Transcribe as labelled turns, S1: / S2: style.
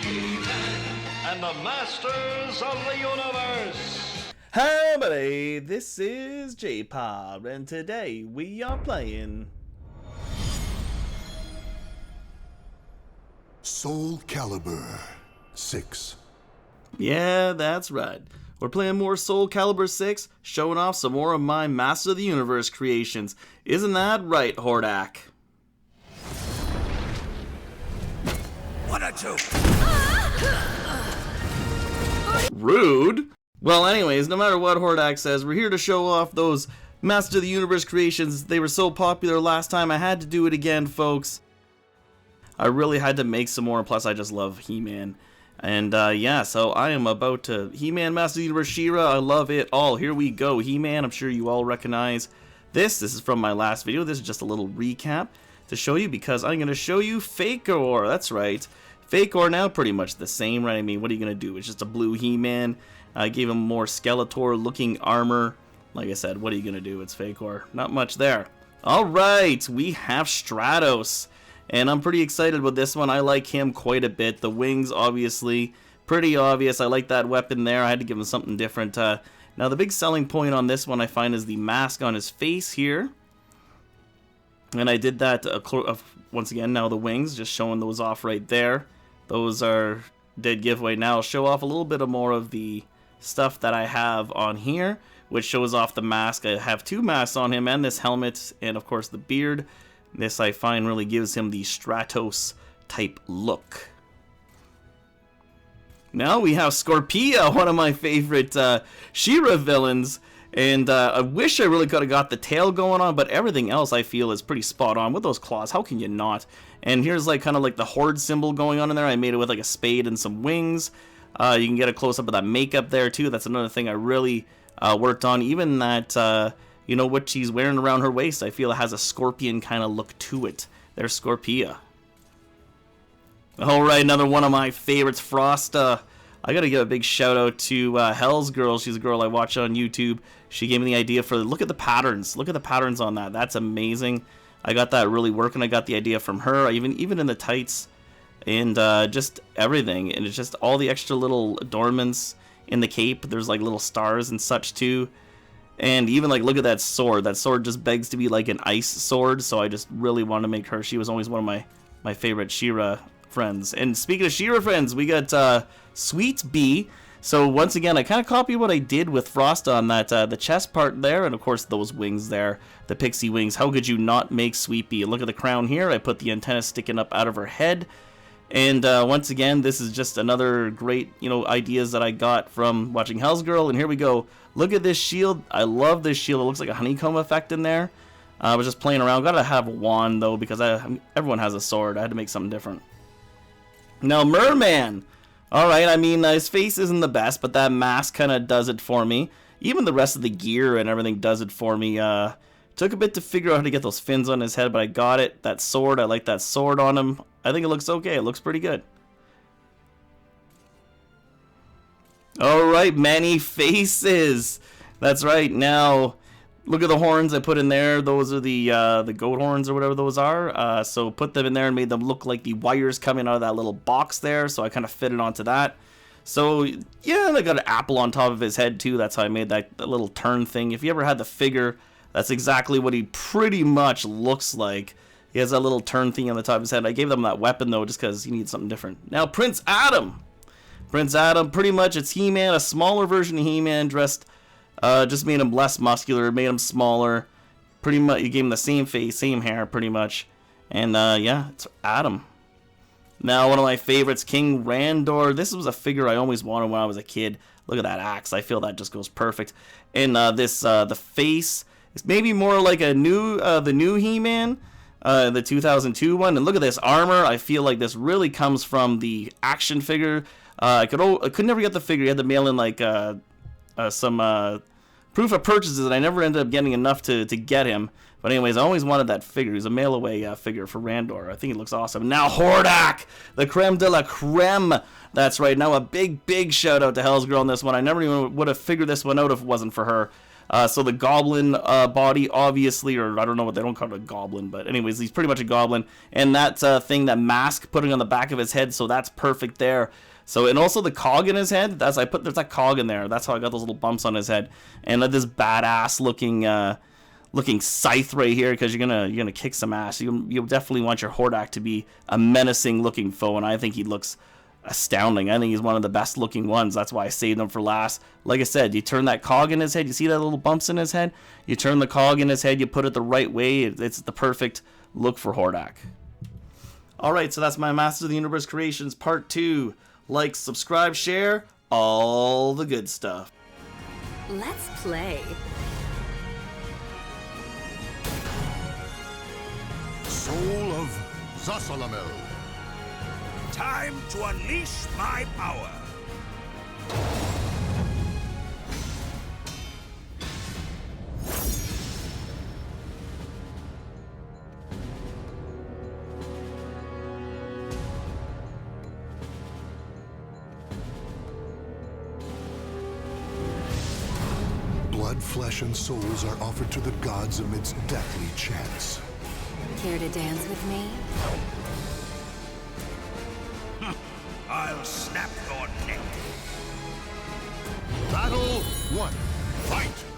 S1: And the Masters of the Universe.
S2: Hi buddy, this is JPar, and today we are playing
S3: Soul Calibur 6.
S2: Yeah, that's right. We're playing more Soul Calibur 6, showing off some more of my Master of the Universe creations. Isn't that right, Hordak?
S3: One or two.
S2: Rude. Well, anyways, no matter what Hordak says, we're here to show off those Master of the Universe creations. They were so popular last time, I had to do it again, folks. I really had to make some more, and plus I just love He-Man. And yeah, so I am about to He-Man, Master of the Universe, She-Ra. I love it all. Here we go. He-Man, I'm sure you all recognize this. This is from my last video. This is just a little recap to show you, because I'm going to show you Fakor. That's right. Fakor now pretty much the same, right? I mean, what are you going to do? It's just a blue He-Man. I gave him more Skeletor looking armor. Like I said, what are you going to do? It's Fakor. Not much there. Alright, we have Stratos. And I'm pretty excited with this one. I like him quite a bit. The wings, obviously, pretty obvious. I like that weapon there. I had to give him something different. Now, the big selling point on this one, I find, is the mask on his face here. And I did that, once again, now the wings, just showing those off right there. Those are dead giveaway. Now I'll show off a little bit more of the stuff that I have on here, which shows off the mask. I have two masks on him, and this helmet, and of course the beard. This I find really gives him the Stratos type look. Now we have Scorpio, one of my favorite She-Ra villains. And I wish I really could have got the tail going on, but everything else I feel is pretty spot on with those claws. How can you not? And here's like kind of like the horde symbol going on in there. I made it with like a spade and some wings. You can get a close-up of that makeup there too. That's another thing I really worked on. Even that, you know, what she's wearing around her waist, I feel it has a scorpion kind of look to it. There's Scorpio. Alright, another one of my favorites, Frosta. I gotta give a big shout out to Hell's Girl. She's a girl I watch on YouTube. She gave me the idea for, look at the patterns. Look at the patterns on that. That's amazing. I got that really working. I got the idea from her, even in the tights, and just everything. And it's just all the extra little adornments in the cape. There's like little stars and such too. And even like, look at that sword. That sword just begs to be like an ice sword. So I just really wanted to make her. She was always one of my favorite She-Ra friends. And speaking of She-Ra friends, we got Sweet Bee. So once again, I kind of copied what I did with Frost on that, the chest part there, and of course those wings there, the pixie wings. How could you not make Sweet Bee? Look at the crown here. I put the antenna sticking up out of her head. And once again, this is just another great, you know, ideas that I got from watching Hell's Girl. And here we go. Look at this shield. I love this shield. It looks like a honeycomb effect in there. I was just playing around. Gotta have a wand though, because everyone has a sword. I had to make something different. Now, Merman. Alright, I mean, his face isn't the best, but that mask kind of does it for me. Even the rest of the gear and everything does it for me. Took a bit to figure out how to get those fins on his head, but I got it. That sword, I like that sword on him. I think it looks okay. It looks pretty good. Alright, many faces. That's right. Now, look at the horns I put in there. Those are the goat horns or whatever those are. So put them in there and made them look like the wires coming out of that little box there. So I kind of fitted onto that. So yeah, I got an apple on top of his head too. That's how I made that little turn thing. If you ever had the figure, that's exactly what he pretty much looks like. He has that little turn thing on the top of his head. I gave them that weapon though, just because he needs something different. Now Prince Adam. Prince Adam, pretty much it's He-Man, a smaller version of He-Man dressed. Just made him less muscular, made him smaller. Pretty much, you gave him the same face, same hair, pretty much. And yeah, it's Adam. Now, one of my favorites, King Randor. This was a figure I always wanted when I was a kid. Look at that axe. I feel that just goes perfect. And the face is maybe more like the new He-Man, the 2002 one. And look at this armor. I feel like this really comes from the action figure. I could never get the figure. You had to mail in like some proof of purchases, and I never ended up getting enough to get him. But anyways, I always wanted that figure. He's a mail-away figure for Randor. I think he looks awesome. Now Hordak, the creme de la creme. That's right. Now a big shout out to Hell's Girl on this one. I never even would have figured this one out if it wasn't for her. So the goblin body, obviously, or I don't know what they don't call it a goblin, but anyways, he's pretty much a goblin. And that's a thing, that mask putting on the back of his head, so that's perfect there. So, and also the cog in his head, there's that cog in there. That's how I got those little bumps on his head. And this badass looking scythe right here, because you're gonna kick some ass. You definitely want your Hordak to be a menacing looking foe, and I think he looks astounding. I think he's one of the best looking ones. That's why I saved him for last. Like I said, you turn that cog in his head, you see that little bumps in his head? You turn the cog in his head, you put it the right way, it's the perfect look for Hordak. Alright, so that's my Masters of the Universe creations part 2. Like, subscribe, share, all the good stuff.
S4: Let's play.
S3: Soul of Zasalamel.
S5: Time to unleash my power.
S3: Blood, flesh, and souls are offered to the gods amidst deathly chants.
S4: Care to dance with me?
S5: I'll snap your neck.
S3: Battle 1. Fight!